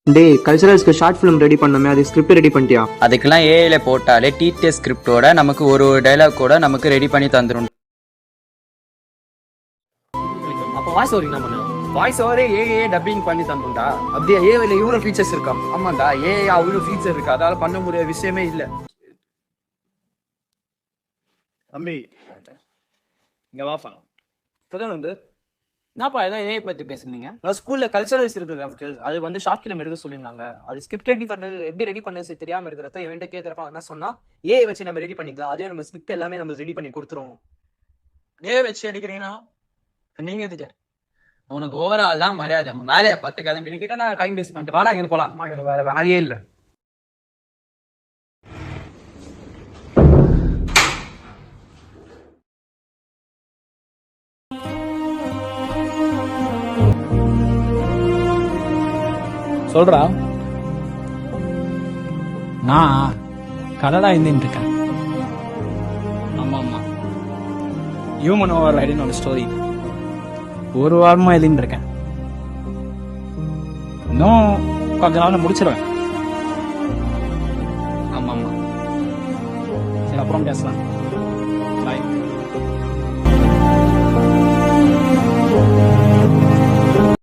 டேய் கல்ச்சரல்ஸ்க்கு short film ready பண்ணோமே அது script ready பண்ணிட்டியா? அதுக்கெல்லாம் ஏஐல போட்டாலே டிடிஎஸ் ஸ்கிரிப்டோட நமக்கு ஒரு டைலாக் கூட நமக்கு ரெடி பண்ணி தந்துடும். அப்போ வாய்ஸ் ஓவர் என்ன பண்ணுவோம்? வாய்ஸ் ஓவரே ஏஏ டப்பிங் பண்ணி தந்துடா. அப்படியே ஏஐல இவ்வளவு ஃபீச்சர்ஸ் இருக்கா? ஆமாண்டா, ஏஐ அவ்வளவு ஃபீச்சர் இருக்கு, அதால பண்ண முடியாத விஷயமே இல்ல. தம்பி இங்க வாப்பா. இப்பதான் வந்து என்னப்பா ஏதோ ஏஐ பத்தி பேசுனீங்க? ஸ்கூல்ல கல்ச்சரல்ஸ் இருக்கு, அது வந்து ஷார்ட் ஃபிலிம் எடுக்க சொல்லியிருந்தாங்க. அது ஸ்கிரிப்ட் ரெடி பண்ணது எப்படி ரெடி பண்ணது தெரியாம இருக்கிறத என்கிட்ட கேட்கறப்ப என்ன சொன்னா, ஏஐ வச்சு நம்ம ரெடி பண்ணிக்கலாம், அதே நம்ம ஸ்கிரிப்ட் எல்லாமே நம்ம ரெடி பண்ணி கொடுத்துருவோம். ஏஐ வச்சு அடிக்கிறீங்கன்னா நீங்க எதுக்கு? உனக்கு ஓவரால் தான் மரியாதை. மேலே பார்த்து கதை கிட்ட நான் டைம் வேஸ்ட் பண்ணிட்டு வாடா இங்க போலாம். வேற வேலையே இல்ல. சொல்றா. நான் கனடா எழுதிட்டு இருக்கேன். ஆமா ஆமா, ஹியூமன் ஓவர் ரைடுன்னு ஒரு ஸ்டோரி ஒரு வாரமா எழுதிட்டு இருக்கேன். இன்னும் கொஞ்ச நாள் முடிச்சிருவேன். ஆமா ஆமா, சரி அப்புறம் பேசலாம்.